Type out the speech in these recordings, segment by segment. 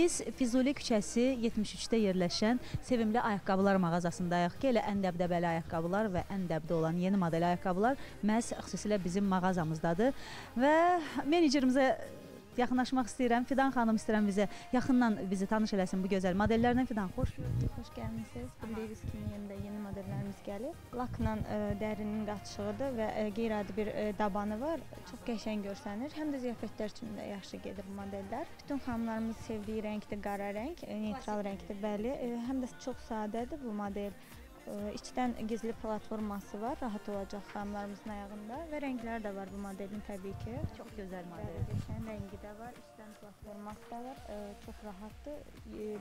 Biz Füzuli küçəsi 73-də yerləşən Sevimli Ayaqqabılar mağazasındayıq ki, elə ən dəbdəbəli ayaqqabılar və ən dəbdə olan yeni model ayaqqabılar məhz xüsusilə bizim mağazamızdadır. Və menecerimizə yaxınlaşmaq istəyirəm. Fidan xanım istəyirəm yaxından bizi tanış eləsin bu gözəl modellərdən. Fidan, xoş gəlmisiniz. Bildiyiniz kimi yeni modellərimiz gəlir. Lakla dərinin qaçışıdır və qeyri-adi bir dabanı var. Çox qəşəng görsənir. Həm də ziyafətlər üçün də yaxşı gedir bu modellər. Bütün xanımlarımız sevdiyi rəngdir qara rəng, neytral rəngdir, bəli. Həm də çox sadədir bu model. İçdən gizli platforması var, rahat olacaq xanımlarımızın ayağında və rənglər də var bu modelin təbii ki. Çox gözəl model. Qəşəng rəngi də var, içdən platforması da var, çox rahatdır.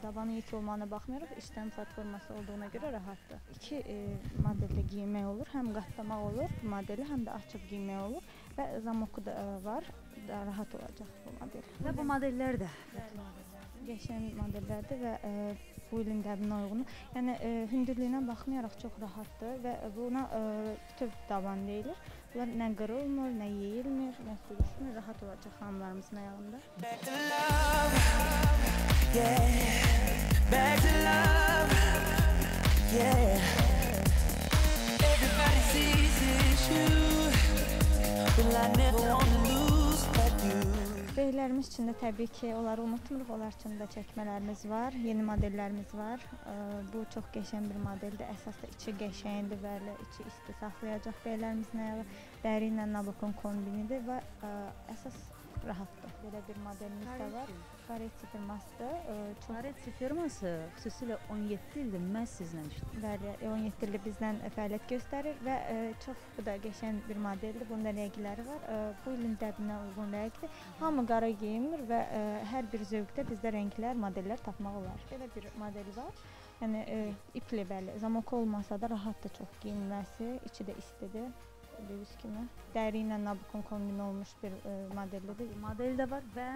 Dabanı yekə olmağına baxmayaraq, içdən platforması olduğuna görə rahatdır. İki modeldə giymək olur, həm qatlamaq olur bu modeli, həm də açıb giymək olur və zamoku da var, rahat olacaq bu model. Və bu modellər də qəşəng modellərdir və bu ilin dəbinə uyğun. Yəni hündürlüyünə baxmayaraq çox rahatdır və buna bütöv daban deyilir. Bunlar nə qırılmır, nə yeyilmir, nə sürüşmür, rahat olacaq xanımlarımızın ayağında. Back to love, yeah. Back to love, yeah. Everybody sees it's you, but I never wanna lose like you. Beylərimiz üçün də təbii ki, onları unutmuruq, onlar üçün də çəkmələrimiz var, yeni modellərimiz var. Bu çox qəşəng bir modeldir, əsas da içi qəşəngdir, bəli, içi isti saxlayacaq beylərimizin ayağı, dəri ilə nabokon kombinidir və əsas rahatdır. Belə bir modelimiz də var. Karetsi firmasıdır. Karetsi firması xüsusilə 17 ildir məhz sizlə işləyir. Bəli, 17 ildir bizdən fəaliyyət göstərir və çox bu da qəşəng bir modeldir. Bunda rəngləri var. Bu ilin dəbinə uyğun rəngdir. Hamı qara geyinmir və hər bir zövqdə bizdə rənglər, modellər tapmaq olar. Belə bir model var. Yəni ipli bəli, zamok olmasa da rahatdır çox geyinməsi, içi də istidir. Bildiyiniz kimi. Dəri ilə nabokon kombin olmuş bir modeldir. Model də var və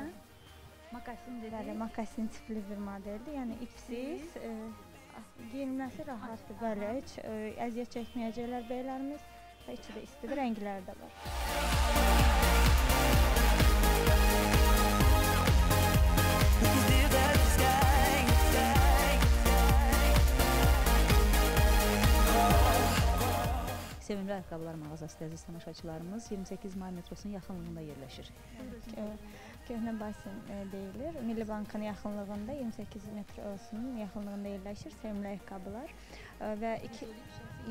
makasin dedik. Bəli, makasin tipli bir modeldir. Yəni ipsiz, geyinməsi rahatdır. Bəli, heç əziyyət çəkməyəcəklər beylərimiz və içi də istidir, rəngləri də var. Sevimli Ayaqqabılar mağazası əziz tamaşaçılarımız 28 may metrosunun yaxınlığında yerləşir. Köhnə basin deyilir. Milli Bankın yaxınlığında 28 metrosunun yaxınlığında yerləşir Sevimli Ayaqqabılar və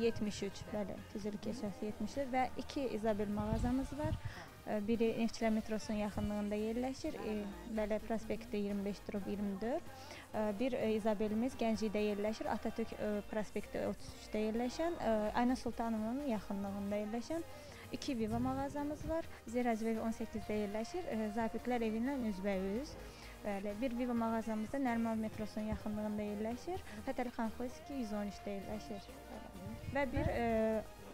73, bəli, Füzuli küçəsi 73 və 2 İzabel mağazamız var. Biri Neftçilər metrosunun yaxınlığında yerləşir, Bələ prospekti 25-24. Bir İzabelimiz Gənclikdə yerləşir, Atatürk prospekti 33-də yerləşən, Ayna Sultanovun yaxınlığında yerləşən 2 Viva mağazamız var. Zirəcvəvi 18-də yerləşir, Zabitlər evindən üzbəyüz. Bir Viva mağazamız da Nərman metrosunun yaxınlığında yerləşir, Fətəli Xanxoyski 113-də yerləşir. Və bir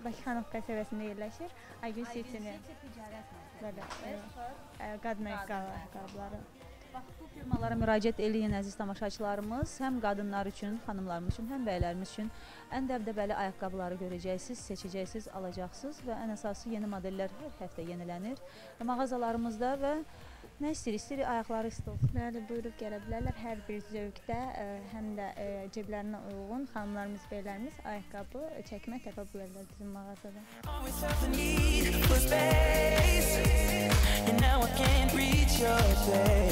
Bakıxanov qəsəbəsində yerləşir, Aygün Sitinin qadın ayaqqabıları. Bax, bu firmalara müraciət eləyin əziz tamaşaçılarımız. Həm qadınlar üçün, xanımlarımız üçün, həm bəylərimiz üçün ən dəbdəbəli ayaqqabıları görəcəksiniz, seçəcəksiniz, alacaqsınız və ən əsası yeni modellər hər həftə yenilənir mağazalarımızda və nə istəyir, ayaqları isti olsun. Bəli, buyurub gələ bilərlər. Hər bir zövqdə, həm də ceblərinə uyğun xanımlarımız, beylərimiz ayaqqabı çəkmə təpə bilərlər bizim mağazada. Always felt the need for space, and now I can't reach your face.